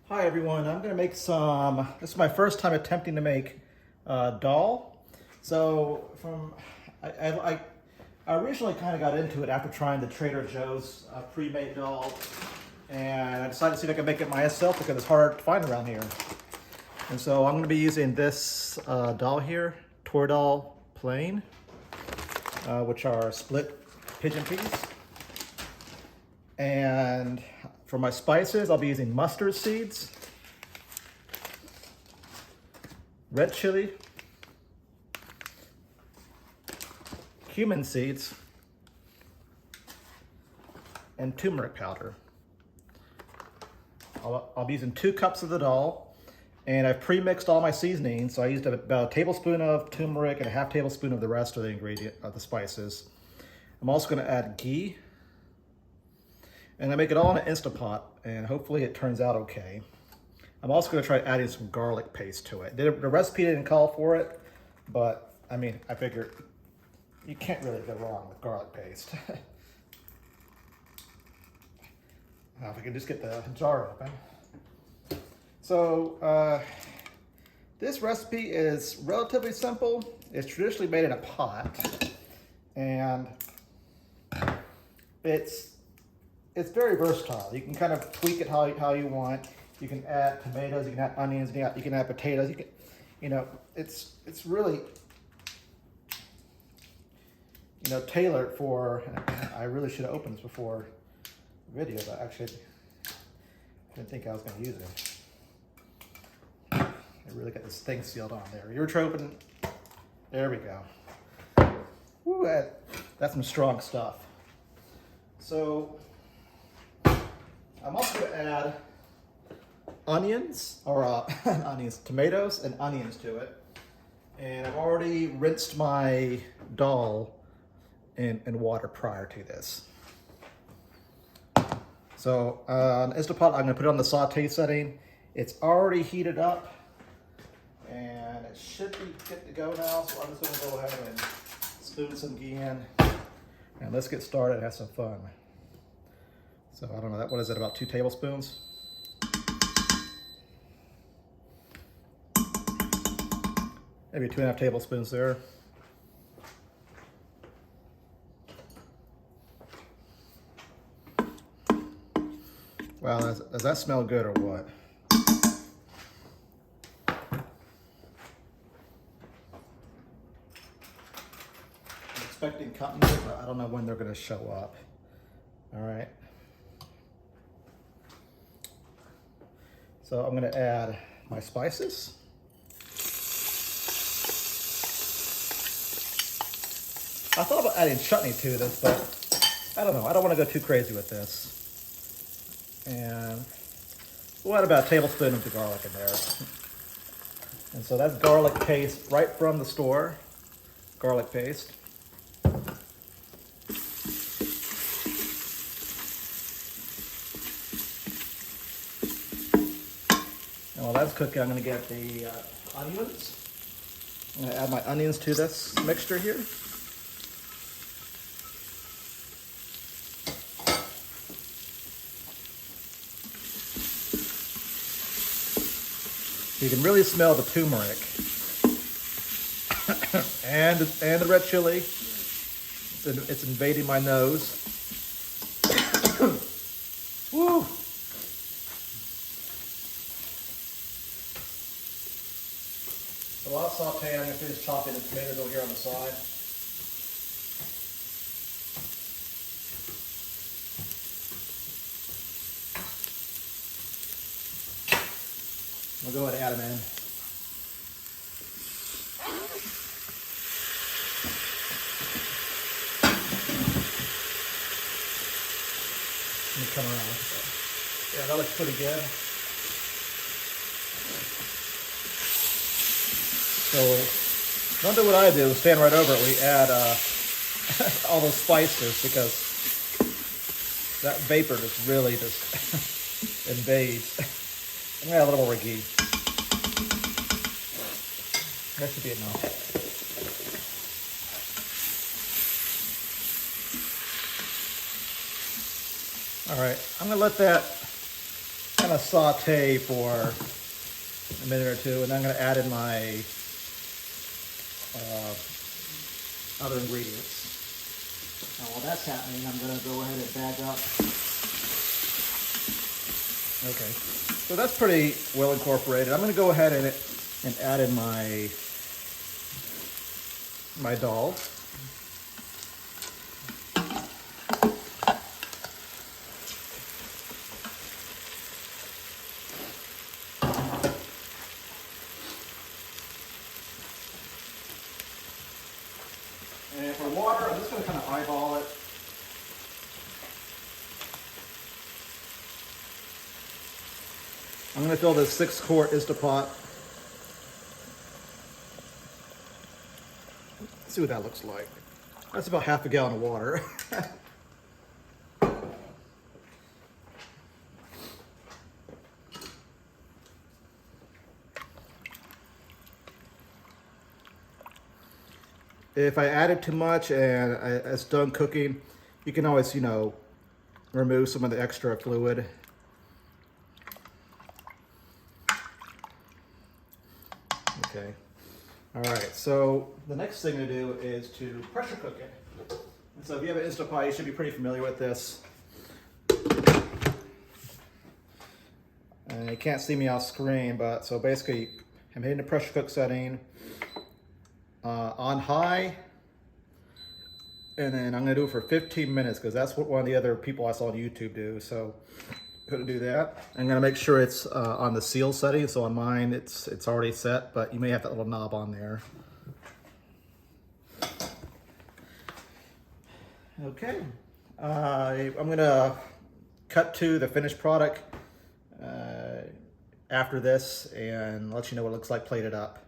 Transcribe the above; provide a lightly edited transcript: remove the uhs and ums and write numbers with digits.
Hi everyone, I'm going to make this is my first time attempting to make dal. So I originally kind of got into it after trying the Trader Joe's pre-made dal, and I decided to see if I could make it myself because it's hard to find around here. And so I'm going to be using this dal here, Toor Dal plain, which are split pigeon peas. And for my spices, I'll be using mustard seeds, red chili, cumin seeds, and turmeric powder. I'll be using 2 cups of the dal, and I've pre-mixed all my seasonings. So I used about a tablespoon of turmeric and a half tablespoon of the rest of the spices. I'm also going to add ghee. And I make it all in an Instant Pot, and hopefully it turns out okay. I'm also going to try adding some garlic paste to it. The recipe didn't call for it, but I mean, I figured you can't really go wrong with garlic paste. Now, if I can just get the jar open. So this recipe is relatively simple. It's traditionally made in a pot, and it's very versatile. You can kind of tweak it how you want. You can add tomatoes, you can add onions, you can add potatoes. It's really, tailored for. I really should have opened this before the video, but actually, I didn't think I was going to use it. I really got this thing sealed on there. You're open. There we go. Woo, that's some strong stuff. So I'm also going to add tomatoes and onions to it. And I've already rinsed my dal in water prior to this. So on Instant Pot, I'm going to put it on the saute setting. It's already heated up, and it should be good to go now. So I'm just going to go ahead and spoon some ghee in, and let's get started and have some fun. So I don't know, what is it, about 2 tablespoons? Maybe 2.5 tablespoons there. Wow, does that smell good or what? I'm expecting company, but I don't know when they're going to show up. All right. So I'm going to add my spices. I thought about adding chutney to this, but I don't know. I don't want to go too crazy with this. And we'll add about a tablespoon of the garlic in there. And so that's garlic paste right from the store. Garlic paste. And while that's cooking, I'm going to get the onions. I'm going to add my onions to this mixture here. You can really smell the turmeric and the red chili. It's invading my nose. Woo! So while it's sauteing, I'm going to finish chopping the tomatoes over here on the side. We'll go ahead and add them in. Let me come around. Yeah, that looks pretty good. So, don't do what I do, stand right over it. We add all those spices because that vapor just really invades. I'm going to add a little more ghee. That should be enough. All right, I'm going to let that kind kind of saute for a minute or two, and then I'm going to add in my other ingredients. Now, while that's happening, I'm going to go ahead and bag up. Okay, so that's pretty well incorporated. I'm going to go ahead and add in my dal. And for water, I'm just going to kind of eyeball it. I'm going to fill this 6-quart Instapot. Let's see what that looks like. That's about half a gallon of water. If I added too much and it's done cooking, you can always, remove some of the extra fluid. Okay. All right, so the next thing to do is to pressure cook it. And so if you have an Instapot, you should be pretty familiar with this. And you can't see me off screen, but so basically I'm hitting the pressure cook setting on high, and then I'm gonna do it for 15 minutes because that's what one of the other people I saw on YouTube do. So I'm gonna do that. I'm gonna make sure it's on the seal setting. So on mine, it's already set, but you may have that little knob on there. Okay, I'm gonna cut to the finished product after this and let you know what it looks like plated up.